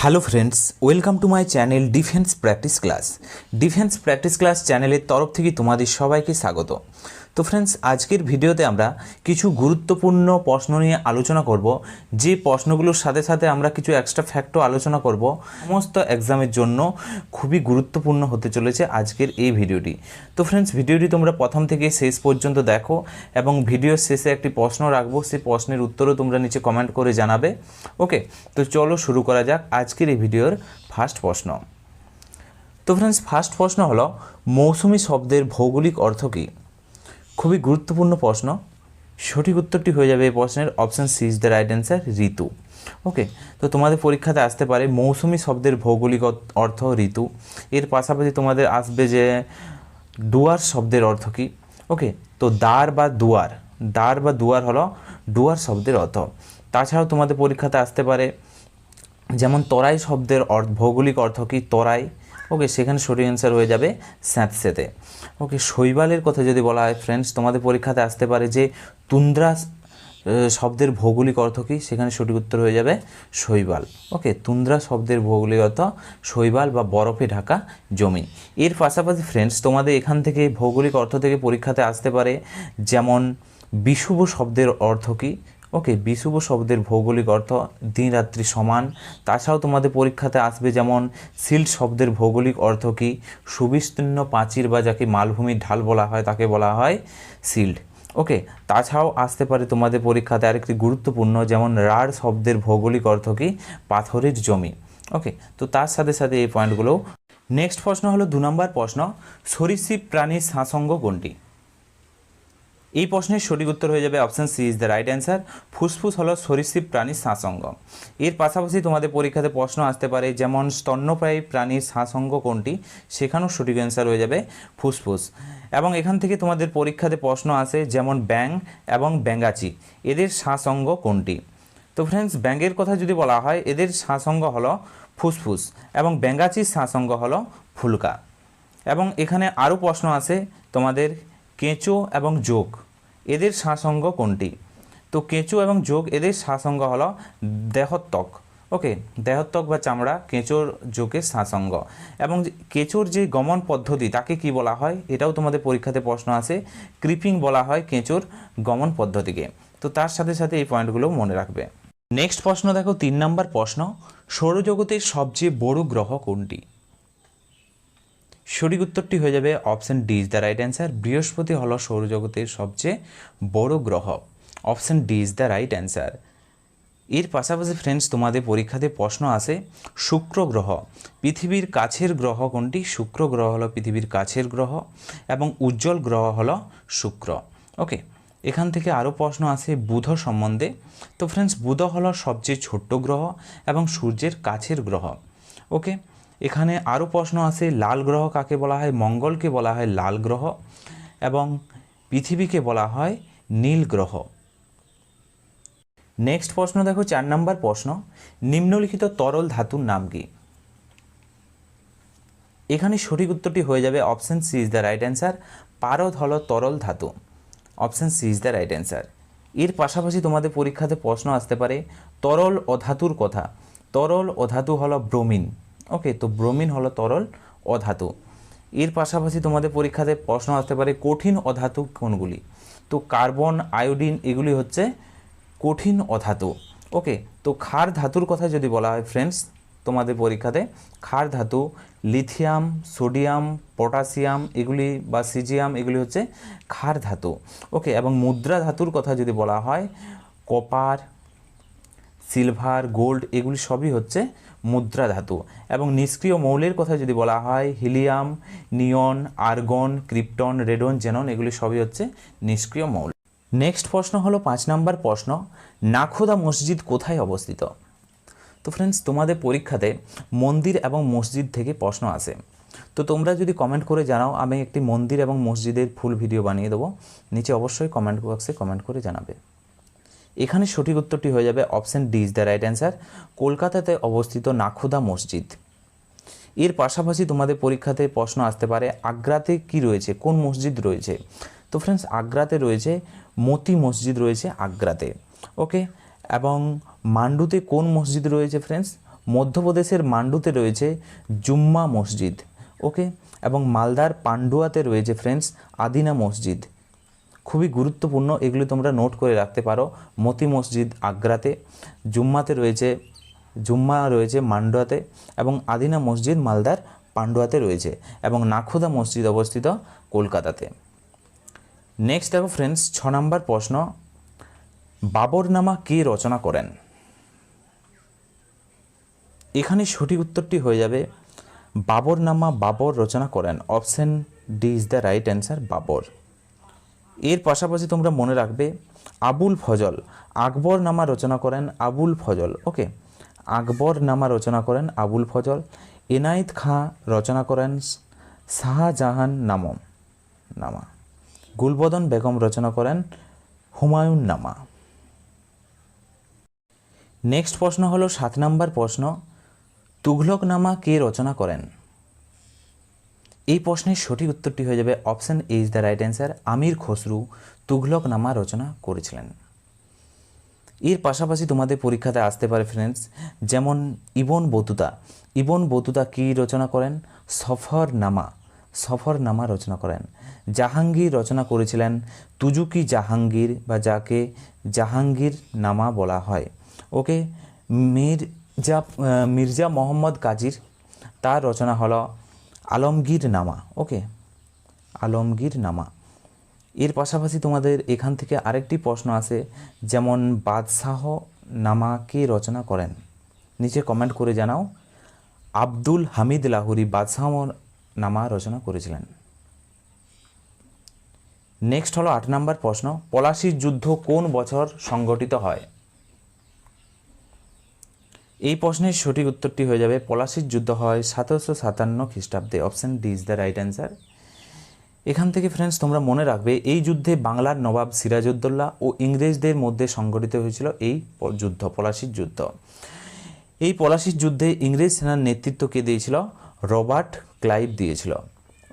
Hello friends, welcome to my channel defence practice class চ্যানেলের তরফ থেকে তোমাদের সবাইকে স্বাগত। তো ফ্রেন্ডস, আজকের ভিডিওতে আমরা কিছু গুরুত্বপূর্ণ প্রশ্ন নিয়ে আলোচনা করব, যে প্রশ্নগুলোর সাথে সাথে আমরা কিছু এক্সট্রা ফ্যাক্টও আলোচনা করব। সমস্ত এক্সামের জন্য খুবই গুরুত্বপূর্ণ হতে চলেছে আজকের এই ভিডিওটি। তো ফ্রেন্ডস, ভিডিওটি তোমরা প্রথম থেকে শেষ পর্যন্ত দেখো এবং ভিডিওর শেষে একটি প্রশ্ন রাখবো, সেই প্রশ্নের উত্তরও তোমরা নিচে কমেন্ট করে জানাবে। ওকে, তো চলো শুরু করা যাক আজকের এই ভিডিওর ফার্স্ট প্রশ্ন। তো ফ্রেন্ডস, ফার্স্ট প্রশ্ন হলো মৌসুমী শব্দের ভৌগোলিক অর্থ কী? খুবই গুরুত্বপূর্ণ প্রশ্ন। সঠিক উত্তরটি হয়ে যাবে এই প্রশ্নের option C is the right answer, Ritu. Okay, তো তোমাদের পরীক্ষাতে আসতে পারে মৌসুমী শব্দের ভৌগোলিক অর্থ ঋতু। এর পাশাপাশি তোমাদের আসবে যে ডুয়ার শব্দের অর্থ কী। ওকে, তো দ্বার বা দুয়ার হলো ডুয়ার শব্দের অর্থ। তাছাড়াও তোমাদের পরীক্ষাতে আসতে পারে যেমন তরাই শব্দের ভৌগোলিক অর্থ কী, তরাই। ওকে, সেখানে সঠিক অ্যান্সার হয়ে যাবে স্যাঁতসেঁতে। ওকে, শৈবালের কথা যদি বলা হয় ফ্রেন্ডস, তোমাদের পরীক্ষাতে আসতে পারে যে তুন্দ্রা শব্দের ভৌগোলিক অর্থ কী, সেখানে সঠিক উত্তর হয়ে যাবে শৈবাল। ওকে, তুন্দ্রা শব্দের ভৌগোলিক অর্থ শৈবাল বা বরফে ঢাকা জমি। এর পাশাপাশি ফ্রেন্ডস, তোমাদের এখান থেকে ভৌগোলিক অর্থ থেকে পরীক্ষাতে আসতে পারে যেমন বিষুব শব্দের অর্থ কী। ওকে, বিষুব শব্দের ভৌগোলিক অর্থ দিন রাত্রি সমান। তাছাড়াও তোমাদের পরীক্ষাতে আসবে যেমন সিল্ট শব্দের ভৌগোলিক অর্থ কী, সুবিস্তীর্ণ প্রাচীর বা যাকে মালভূমির ঢাল বলা হয় তাকে বলা হয় সিল্ট। ওকে, তাছাড়াও আসতে পারে তোমাদের পরীক্ষাতে আরেকটি গুরুত্বপূর্ণ যেমন রাঢ় শব্দের ভৌগোলিক অর্থ কী, পাথরের জমি। ওকে, তো তার সাথে সাথে এই পয়েন্টগুলো। নেক্সট প্রশ্ন হলো 2 নম্বর প্রশ্ন, সরীসৃপ প্রাণীর শাসঙ্গ কোনটি? এই প্রশ্নের সঠিক উত্তর হয়ে যাবে option C is the right answer, ফুসফুস হলো সরীসৃপ প্রাণীর শ্বাসঙ্গ। এর পাশাপাশি তোমাদের পরীক্ষাতে প্রশ্ন আসতে পারে যেমন স্তন্যপায়ী প্রাণীর শ্বাসঙ্গ কোনটি, সেখানেও সঠিক অ্যান্সার হয়ে যাবে ফুসফুস। এবং এখান থেকে তোমাদের পরীক্ষাতে প্রশ্ন আসে যেমন ব্যাঙ এবং ব্যাঙাচি, এদের শ্বাসঙ্গ কোনটি? তো ফ্রেন্ডস, ব্যাঙের কথা যদি বলা হয় এদের শ্বাসঙ্গ হলো ফুসফুস এবং ব্যাঙাচির শ্বাসঙ্গ হলো ফুলকা। এবং এখানে আরও প্রশ্ন আসে তোমাদের কেঁচো এবং যোগ, এদের শ্বাসঙ্গ কোনটি? তো কেঁচো এবং যোগ এদের শ্বাসঙ্গ হলো দেহত্বক। ওকে, দেহত্বক বা চামড়া কেঁচোর যোগের শ্বাসঙ্গ। এবং কেঁচোর যে গমন পদ্ধতি তাকে কি বলা হয়, এটাও তোমাদের পরীক্ষাতে প্রশ্ন আসে, ক্রিপিং বলা হয় কেঁচোর গমন পদ্ধতিকে। তো তার সাথে সাথে এই পয়েন্টগুলো মনে রাখবে। নেক্সট প্রশ্ন দেখো, 3 নম্বর প্রশ্ন, সৌরজগতের সবচেয়ে বড় গ্রহ কোনটি? সঠিক উত্তরটি হয়ে যাবে option D is the right answer, বৃহস্পতি হলো সৌরজগতের সবচেয়ে বড় গ্রহ। Option D is the right answer. এর পাশাপাশি ফ্রেন্ডস, তোমাদের পরীক্ষাতে প্রশ্ন আসে শুক্র গ্রহ, পৃথিবীর কাছের গ্রহ কোনটি? শুক্র গ্রহ হলো পৃথিবীর কাছের গ্রহ এবং উজ্জ্বল গ্রহ হলো শুক্র। ওকে, এখান থেকে আরও প্রশ্ন আসে বুধ সম্বন্ধে। তো ফ্রেন্ডস, বুধ হলো সবচেয়ে ছোট্ট গ্রহ এবং সূর্যের কাছের গ্রহ। ওকে, এখানে আরও প্রশ্ন আসে লাল গ্রহ কাকে বলা হয়? মঙ্গলকে বলা হয় লাল গ্রহ এবং পৃথিবীকে বলা হয় নীল গ্রহ। নেক্সট প্রশ্ন দেখো, 4 নম্বর প্রশ্ন, নিম্নলিখিত তরল ধাতুর নাম কি? এখানে সঠিক উত্তরটি হয়ে যাবে option C is the right answer, পারদ হলো তরল ধাতু। Option C is the right answer. এর পাশাপাশি তোমাদের পরীক্ষাতে প্রশ্ন আসতে পারে তরল অধাতুর কথা। তরল অধাতু হলো ব্রোমিন। ওকে, তো ব্রোমিন হলো তরল অধাতু। এর পাশাপাশি তোমাদের পরীক্ষাতে প্রশ্ন আসতে পারে কঠিন অধাতু কোনগুলি? তো কার্বন, আয়োডিন এগুলি হচ্ছে কঠিন অধাতু। ওকে, তো ক্ষার ধাতুর কথা যদি বলা হয় ফ্রেন্ডস, তোমাদের পরীক্ষাতে ক্ষার ধাতু লিথিয়াম, সোডিয়াম, পটাশিয়াম এগুলি বা সিজিয়াম এগুলি হচ্ছে ক্ষার ধাতু। ওকে, এবং মুদ্রা ধাতুর কথা যদি বলা হয় কপার, সিলভার, গোল্ড এগুলি সবই হচ্ছে মুদ্রা ধাতু। এবং নিষ্ক্রিয় মৌলের কথা যদি বলা হয় হিলিয়াম, নিয়ন, আর্গন, ক্রিপ্টন, রেডন, জেনন এগুলি সবই হচ্ছে নিষ্ক্রিয় মৌল। নেক্সট প্রশ্ন হলো 5 নম্বর প্রশ্ন, নাখোদা মসজিদ কোথায় অবস্থিত? তো ফ্রেন্ডস, তোমাদের পরীক্ষাতে মন্দির এবং মসজিদ থেকে প্রশ্ন আসে। তো তোমরা যদি কমেন্ট করে জানাও, আমি একটি মন্দির এবং মসজিদের ফুল ভিডিও বানিয়ে দেবো, নিচে অবশ্যই কমেন্ট বক্সে কমেন্ট করে জানাবে। এখানে সঠিক উত্তরটি হয়ে যাবে option D is the right answer, কলকাতাতে অবস্থিত নাখোদা মসজিদ। এর পাশাপাশি তোমাদের পরীক্ষাতে প্রশ্ন আসতে পারে আগ্রাতে কি রয়েছে, কোন মসজিদ রয়েছে? তো ফ্রেন্ডস, আগ্রাতে রয়েছে মতি মসজিদ রয়েছে আগ্রাতে। ওকে, এবং মান্ডুতে কোন মসজিদ রয়েছে ফ্রেন্ডস? মধ্যপ্রদেশের মান্ডুতে রয়েছে জুম্মা মসজিদ, ওকে, এবং মালদার পান্ডুয়াতে রয়েছে ফ্রেন্ডস আদিনা মসজিদ। খুবই গুরুত্বপূর্ণ, এগুলি তোমরা নোট করে রাখতে পারো। মতি মসজিদ আগ্রাতে, জুম্মা রয়েছে মান্ডুয়াতে, এবং আদিনা মসজিদ মালদার পান্ডুয়াতে রয়েছে, এবং নাখোদা মসজিদ অবস্থিত কলকাতাতে। নেক্সট দেখো ফ্রেন্ডস 6 নম্বর প্রশ্ন, বাবরনামা কে রচনা করেন? এখানে সঠিক উত্তরটি হয়ে যাবে বাবরনামা বাবর রচনা করেন। Option D is the right answer, Babur. এর পাশাপাশি তোমরা মনে রাখবে আবুল ফজল আকবরনামা রচনা করেন আবুল ফজল, ওকে, আকবরনামা রচনা করেন আবুল ফজল। এনায়েত খাঁ রচনা করেন শাহজাহান নামা। গুলবদন বেগম রচনা করেন হুমায়ুন নামা। নেক্সট প্রশ্ন হলো 7 নম্বর প্রশ্ন, তুঘলকনামা কে রচনা করেন? এই প্রশ্নের সঠিক উত্তরটি হয়ে যাবে option A is the right answer, Amir Khusrau Tughlaqnama রচনা করেছিলেন। এর পাশাপাশি তোমাদের পরীক্ষাতে আসতে পারে ফ্রেন্ডস, যেমন ইবন বতুতা কি রচনা করেন? সফরনামা রচনা করেন। জাহাঙ্গীর রচনা করেছিলেন তুজুকি জাহাঙ্গীর, বা যাকে জাহাঙ্গীর নামা বলা হয়, ওকে। মির্জা মোহাম্মদ গাজীর, তার রচনা হলো আলমগীর নামা, ওকে, আলমগীর নামা। এর পাশাপাশি তোমাদের এখান থেকে আরেকটি প্রশ্ন আছে, যেমন বাদশাহ নামা কে রচনা করেন? নিচে কমেন্ট করে জানাও। আব্দুল হামিদ লাহুরি বাদশাহ নামা রচনা করেছিলেন। নেক্সট হলো 8 নম্বর প্রশ্ন, পলাশীর যুদ্ধ কোন বছর সংগঠিত হয়? এই প্রশ্নের সঠিক উত্তরটি হয়ে যাবে পলাশীর যুদ্ধ হয় 1757 খ্রিস্টাব্দে। Option D is the right answer. এখান থেকে ফ্রেন্ডস তোমরা মনে রাখবে এই যুদ্ধে বাংলার নবাব সিরাজউদ্দৌলা ও ইংরেজদের মধ্যে সংগঠিত হয়েছিল এই যুদ্ধ, পলাশীর যুদ্ধ। এই পলাশীর যুদ্ধে ইংরেজ সেনার নেতৃত্ব কে দিয়েছিল? রবার্ট ক্লাইভ দিয়েছিল,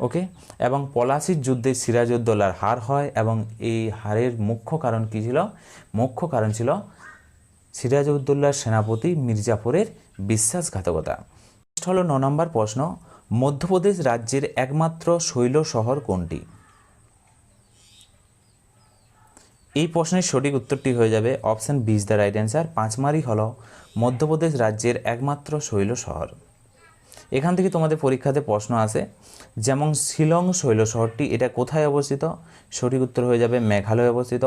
ওকে। এবং পলাশীর যুদ্ধে সিরাজউদ্দৌলার হার হয়, এবং এই হারের মুখ্য কারণ কী ছিল? মুখ্য কারণ ছিল সিরাজউদ্দৌলার সেনাপতি মির্জাফরের বিশ্বাসঘাতকতা। নেক্সট হলো 9 নম্বর প্রশ্ন, মধ্যপ্রদেশ রাজ্যের একমাত্র শৈল শহর কোনটি? এই প্রশ্নের সঠিক উত্তরটি হয়ে যাবে option B is the right answer, Pachmarhi হলো মধ্যপ্রদেশ রাজ্যের একমাত্র শৈল শহর। এখান থেকে তোমাদের পরীক্ষাতে প্রশ্ন আসে, যেমন শিলং শৈল শহরটি এটা কোথায় অবস্থিত? সঠিক উত্তর হয়ে যাবে মেঘালয়ে অবস্থিত।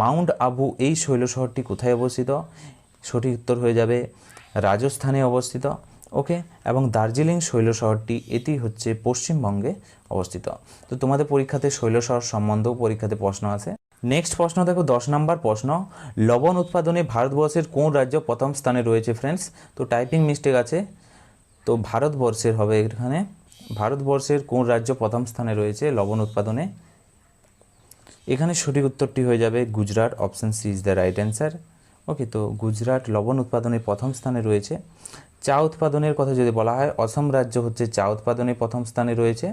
মাউন্ট আবু এই শৈল শহরটি কোথায় অবস্থিত? সঠিক উত্তর হয়ে যাবে রাজস্থানে অবস্থিত, ওকে। এবং দার্জিলিং শৈল শহরটি এটি হচ্ছে পশ্চিমবঙ্গে অবস্থিত। তো তোমাদের পরীক্ষাতে শৈল শহর সম্বন্ধেও পরীক্ষাতে প্রশ্ন আসে। নেক্সট প্রশ্ন দেখো 10 নম্বর প্রশ্ন, লবণ উৎপাদনে ভারতবর্ষের কোন রাজ্য প্রথম স্থানে রয়েছে ফ্রেন্ডস? তো টাইপিং মিস্টেক আছে, তো ভারতবর্ষের হবে এখানে। ভারতবর্ষের কোন রাজ্য প্রথম স্থানে রয়েছে লবণ উৎপাদনে? এখানে সঠিক উত্তরটি হয়ে যাবে Gujarat. Option C is the right answer, okay. তো গুজরাট লবণ উৎপাদনে প্রথম স্থানে রয়েছে। চা উৎপাদনের কথা যদি বলা হয়, অসম রাজ্য হচ্ছে চা উৎপাদনে প্রথম স্থানে রয়েছে,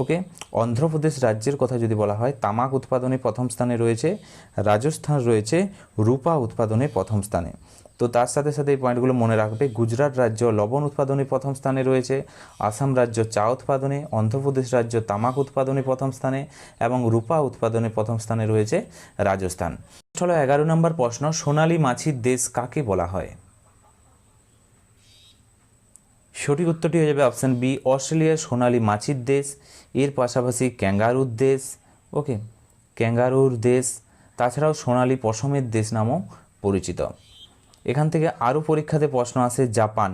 ওকে। অন্ধ্রপ্রদেশ রাজ্যের কথা যদি বলা হয়, তামাক উৎপাদনে প্রথম স্থানে রয়েছে। রাজস্থান রয়েছে রূপা উৎপাদনে প্রথম স্থানে। তো তার সাথে সাথে এই পয়েন্টগুলো মনে রাখবে, গুজরাট রাজ্য লবণ উৎপাদনে প্রথম স্থানে রয়েছে, আসাম রাজ্য চা উৎপাদনে, অন্ধ্রপ্রদেশ রাজ্য তামাক উৎপাদনে প্রথম স্থানে, এবং রূপা উৎপাদনে প্রথম স্থানে রয়েছে রাজস্থান। হলো 11 নম্বর প্রশ্ন, সোনালী মাছির দেশ কাকে বলা হয়? সঠিক উত্তরটি হয়ে যাবে অপশান বি, অস্ট্রেলিয়ার সোনালী মাছির দেশ। এর পাশাপাশি ক্যাঙ্গারুর দেশ, ওকে, ক্যাঙ্গারুর দেশ। তাছাড়াও সোনালী পশমের দেশ নামেও পরিচিত। এখান থেকে আরও পরীক্ষাতে প্রশ্ন আসে জাপান।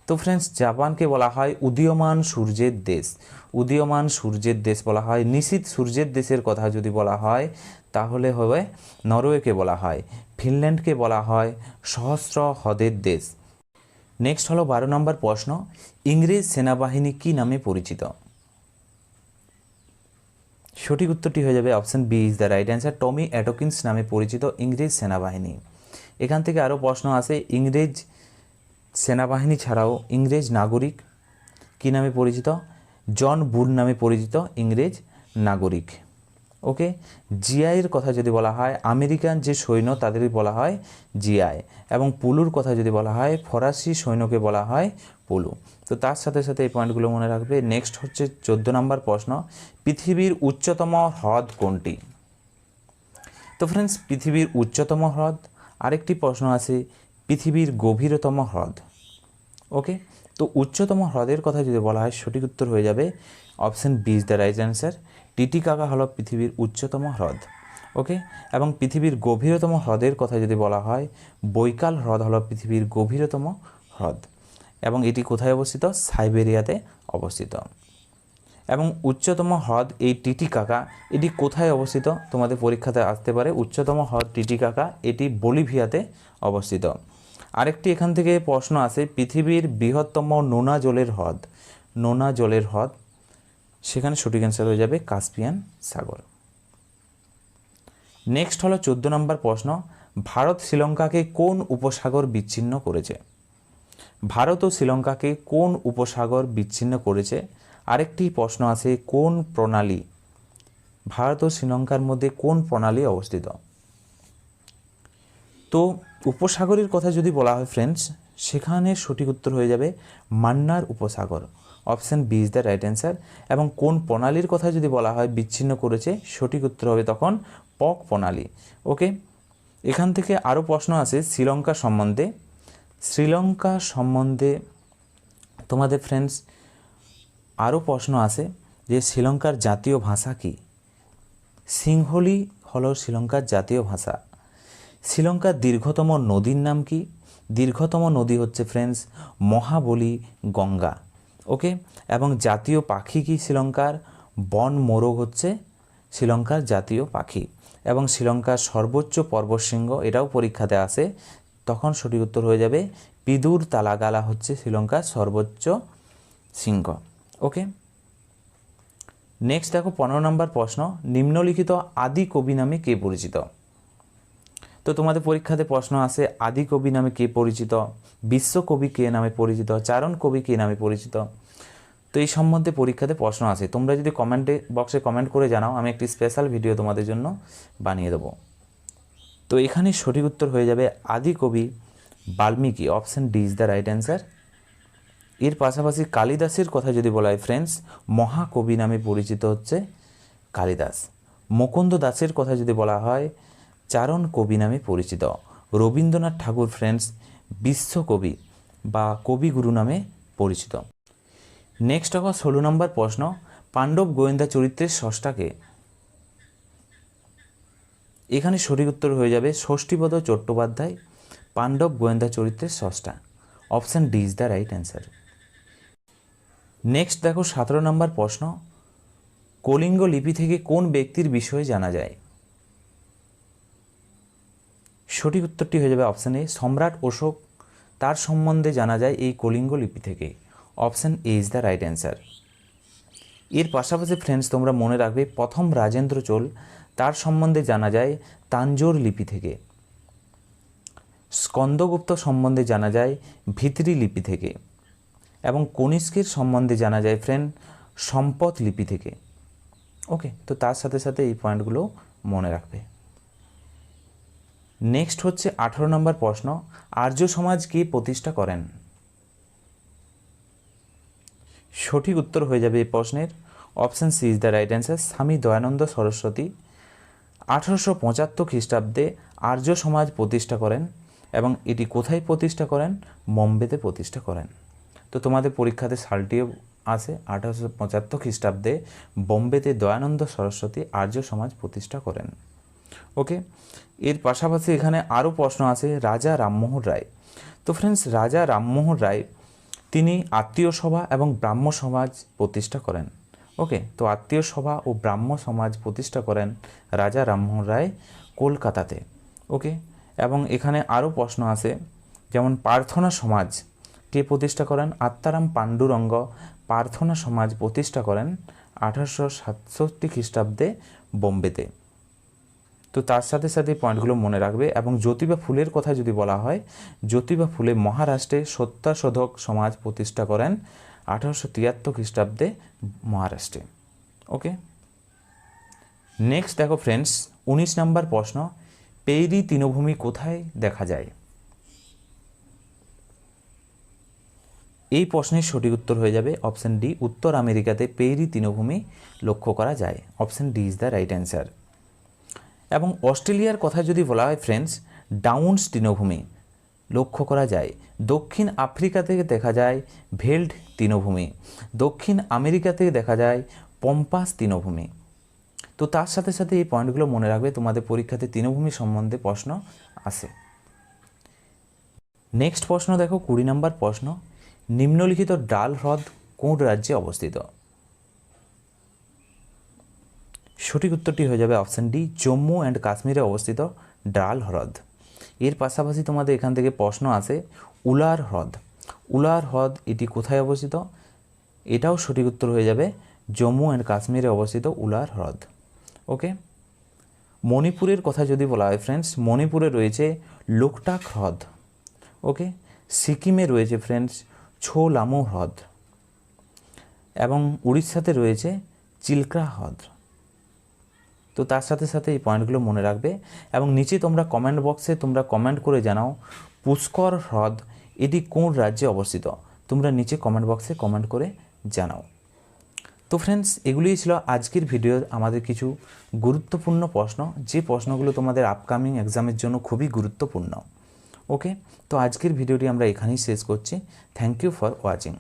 তো ফ্রেন্ডস, জাপানকে বলা হয় উদীয়মান সূর্যের দেশ। উদীয়মান সূর্যের দেশ বলা হয়। নিশীথ সূর্যের দেশের কথা যদি বলা হয় তাহলে হবে নরওয়েকে বলা হয়। ফিনল্যান্ডকে বলা হয় সহস্র হ্রদের দেশ। নেক্সট হলো 12 নম্বর প্রশ্ন, ইংরেজ সেনাবাহিনী কি নামে পরিচিত? সঠিক উত্তরটি হয়ে যাবে option B is the right answer, Tommy Atkins নামে পরিচিত ইংরেজ সেনাবাহিনী। এখান থেকে আরও প্রশ্ন আসে, ইংরেজ সেনাবাহিনী ছাড়াও ইংরেজ নাগরিক কি নামে পরিচিত? জন বুল নামে পরিচিত ইংরেজ নাগরিক। ওকে, জিআইয়ের কথা যদি বলা হয় আমেরিকান যে সৈন্য তাদেরই বলা হয় জিআই, এবং পুলুর কথা যদি বলা হয় ফরাসি সৈন্যকে বলা হয় পুলু। তো তার সাথে সাথে এই পয়েন্টগুলো মনে রাখবে। নেক্সট হচ্ছে 14 নম্বর প্রশ্ন, পৃথিবীর উচ্চতম হ্রদ কোনটি? তো ফ্রেন্ডস, পৃথিবীর উচ্চতম হ্রদ। আরেকটি প্রশ্ন আছে, পৃথিবীর গভীরতম হ্রদ। ওকে, তো উচ্চতম হ্রদের কথা যদি বলা হয় সঠিক উত্তর হয়ে যাবে option B is the right answer. Titicaca হলো পৃথিবীর উচ্চতম হ্রদ। ওকে, এবং পৃথিবীর গভীরতম হ্রদের কথা যদি বলা হয় বৈকাল হ্রদ হলো পৃথিবীর গভীরতম হ্রদ, এবং এটি কোথায় অবস্থিত? সাইবেরিয়াতে অবস্থিত। এবং উচ্চতম হ্রদ এই টিটিকাকা, এটি কোথায় অবস্থিত? তোমাদের পরীক্ষাতে আসতে পারে। উচ্চতম হ্রদ টিটিকাকা, এটি বলিভিয়াতে অবস্থিত। আরেকটি এখান থেকে প্রশ্ন আছে, পৃথিবীর বৃহত্তম নোনা জলের হ্রদ। নোনা জলের হ্রদ, সেখানে সঠিক অ্যান্সার হয়ে যাবে কাস্পিয়ান সাগর। নেক্সট হলো 14 নম্বর প্রশ্ন, ভারত শ্রীলঙ্কাকে কোন উপসাগর বিচ্ছিন্ন করেছে? ভারত ও শ্রীলঙ্কাকে কোন উপসাগর বিচ্ছিন্ন করেছে? আরেকটি প্রশ্ন আছে, কোন প্রণালী? ভারত ও শ্রীলঙ্কার মধ্যে কোন প্রণালী অবস্থিত? তো উপসাগরের কথা যদি বলা হয় ফ্রেন্ডস, সেখানে সঠিক উত্তর হয়ে যাবে মান্নার উপসাগর। Option B is the right answer. এবং কোন প্রণালীর কথা যদি বলা হয় বিচ্ছিন্ন করেছে, সঠিক উত্তর হবে তখন পক প্রণালী। ওকে, এখান থেকে আরও প্রশ্ন আছে শ্রীলঙ্কা সম্বন্ধে। শ্রীলঙ্কা সম্বন্ধে তোমাদের ফ্রেন্ডস আরও প্রশ্ন আছে যে শ্রীলঙ্কার জাতীয় ভাষা কী? সিংহলি হলো শ্রীলঙ্কার জাতীয় ভাষা। শ্রীলঙ্কার দীর্ঘতম নদীর নাম কি? দীর্ঘতম নদী হচ্ছে ফ্রেন্ডস মহাবলী গঙ্গা। ওকে, এবং জাতীয় পাখি কি শ্রীলঙ্কার? বন মোরগ হচ্ছে শ্রীলঙ্কার জাতীয় পাখি। এবং শ্রীলঙ্কার সর্বোচ্চ পর্বতশৃঙ্গ, এটাও পরীক্ষাতে আসে, তখন সঠিক উত্তর হয়ে যাবে পিদুর তালাগালা হচ্ছে শ্রীলঙ্কার সর্বোচ্চ শৃঙ্গ। ওকে, নেক্সট দেখো 15 নম্বর প্রশ্ন, নিম্নলিখিত আদি কবি নামে কে পরিচিত? তো তোমাদের পরীক্ষাতে প্রশ্ন আসে আদি কবি নামে কে পরিচিত, বিশ্বকবি কে নামে পরিচিত, চারণ কবি কে নামে পরিচিত। তো এই সম্বন্ধে পরীক্ষাতে প্রশ্ন আসে। তোমরা যদি কমেন্টে বক্সে কমেন্ট করে জানাও, আমি একটি স্পেশাল ভিডিও তোমাদের জন্য বানিয়ে দেবো। তো এখানে সঠিক উত্তর হয়ে যাবে আদি কবি Valmiki. Option D is the right answer. এর পাশাপাশি কালিদাসের কথা যদি বলা হয় ফ্রেন্ডস, মহাকবি নামে পরিচিত হচ্ছে কালিদাস। মুকুন্দ দাসের কথা যদি বলা হয় চারণ কবি নামে পরিচিত। রবীন্দ্রনাথ ঠাকুর ফ্রেন্ডস বিশ্বকবি বা কবিগুরু নামে পরিচিত। নেক্সট হবে 16 নম্বর প্রশ্ন, পাণ্ডব গোয়েন্দা চরিত্রের স্রষ্টাকে? এখানে সঠিক উত্তর হয়ে যাবে ষষ্ঠীপদ চট্টোপাধ্যায় পাণ্ডব গোয়েন্দা চরিত্রের স্রষ্টা। Option D is the right answer. Next দেখো 17 নম্বর প্রশ্ন, কলিঙ্গ লিপি থেকে কোন ব্যক্তির বিষয়ে জানা যায়? সঠিক উত্তরটি হয়ে যাবে অপশান এ সম্রাট অশোক, তার সম্বন্ধে জানা যায় এই কলিঙ্গ লিপি থেকে। Option A is the right answer. এর পাশাপাশি ফ্রেন্ডস তোমরা মনে রাখবে প্রথম রাজেন্দ্র চোল, তার সম্বন্ধে জানা যায় তাঞ্জোর লিপি থেকে। স্কন্দগুপ্ত সম্বন্ধে জানা যায় ভিত্রি লিপি থেকে। এবং কনিষ্কের সম্বন্ধে জানা যায় ফ্রেন্ড সম্পদ লিপি থেকে। ওকে, তো তার সাথে সাথে এই পয়েন্টগুলো মনে রাখবে। নেক্সট হচ্ছে 18 নম্বর প্রশ্ন, আর্য সমাজ কে প্রতিষ্ঠা করেন? সঠিক উত্তর হয়ে যাবে এই প্রশ্নের option C is the right answer, Swami Dayananda Saraswati 1875 খ্রিস্টাব্দে আর্য সমাজ প্রতিষ্ঠা করেন। এবং এটি কোথায় প্রতিষ্ঠা করেন? বোম্বেতে প্রতিষ্ঠা করেন। তো তোমাদের পরীক্ষাতে সালটিও আছে 1875 খ্রিস্টাব্দে বোম্বেতে দয়ানন্দ সরস্বতী আর্য সমাজ প্রতিষ্ঠা করেন। ওকে, এর পাশাপাশি এখানে আরও প্রশ্ন আছে রাজা রামমোহন রায়। তো ফ্রেন্ডস রাজা রামমোহন রায় তিনি আত্মীয় সভা এবং ব্রাহ্ম সমাজ প্রতিষ্ঠা করেন। ওকে, তো আত্মীয় সভা ও ব্রাহ্ম সমাজ প্রতিষ্ঠা করেন রাজা রামমোহন রায় কলকাতাতে। ওকে, এবং এখানে আরও প্রশ্ন আছে যেমন প্রার্থনা সমাজ কে প্রতিষ্ঠা করেন? আত্মারাম পাণ্ডুরঙ্গ প্রার্থনা সমাজ প্রতিষ্ঠা করেন 1867 খ্রিস্টাব্দে বোম্বেতে। তো তার সাথে সাথে পয়েন্টগুলো মনে রাখবে। এবং জ্যোতিবা ফুলের কথা যদি বলা হয়, জ্যোতিবা ফুলে মহারাষ্ট্রে সত্যাশোধক সমাজ প্রতিষ্ঠা করেন 1873 খ্রিস্টাব্দে মহারাষ্ট্রে। ওকে, নেক্সট দেখো ফ্রেন্ডস 19 নম্বর প্রশ্ন, পেইরি তৃণভূমি কোথায় দেখা যায়? এই প্রশ্নের সঠিক উত্তর হয়ে যাবে অপশন ডি, উত্তর আমেরিকাতে পেইরি তৃণভূমি লক্ষ্য করা যায়। Option D is the right answer. এবং অস্ট্রেলিয়ার কথা যদি বলা হয় ফ্রেন্ডস, ডাউন্স তৃণভূমি লক্ষ্য করা যায়। দক্ষিণ আফ্রিকা থেকে দেখা যায় ভেল্ড তৃণভূমি। দক্ষিণ আমেরিকা থেকে দেখা যায় পম্পাস তৃণভূমি। তো তার সাথে সাথে এই পয়েন্টগুলো মনে রাখবে, তোমাদের পরীক্ষাতে তৃণভূমি সম্বন্ধে প্রশ্ন আসে। নেক্সট প্রশ্ন দেখো 20 নম্বর প্রশ্ন, নিম্নলিখিত ডাল হ্রদ কোন রাজ্যে অবস্থিত? সঠিক উত্তরটি হয়ে যাবে অপশান ডি, জম্মু অ্যান্ড কাশ্মীরে অবস্থিত ডাল হ্রদ। এর পাশাপাশি তোমাদের এখান থেকে প্রশ্ন আসে উলার হ্রদ। উলার হ্রদ এটি কোথায় অবস্থিত? এটাও সঠিক উত্তর হয়ে যাবে জম্মু অ্যান্ড কাশ্মীরে অবস্থিত উলার হ্রদ। ওকে, মণিপুরের কথা যদি বলা হয় ফ্রেন্ডস, মণিপুরে রয়েছে লোকটাক হ্রদ। ওকে, সিকিমে রয়েছে ফ্রেন্ডস ছোলামু হ্রদ এবং উড়িষ্যাতে রয়েছে চিল্কা হ্রদ। তো তার সাথে সাথে এই পয়েন্টগুলো মনে রাখবে এবং নিচে তোমরা কমেন্ট বক্সে তোমরা কমেন্ট করে জানাও পুষ্কর হ্রদ এটি কোন রাজ্যে অবস্থিত। তোমরা নিচে কমেন্ট বক্সে কমেন্ট করে জানাও। তো ফ্রেন্ডস, এগুলিই ছিল আজকের ভিডিওর আমাদের কিছু গুরুত্বপূর্ণ প্রশ্ন, যে প্রশ্নগুলো তোমাদের আপকামিং এক্সামের জন্য খুবই গুরুত্বপূর্ণ। ওকে, তো আজকের ভিডিওটি আমরা এখানেই শেষ করছি। Thank you for watching.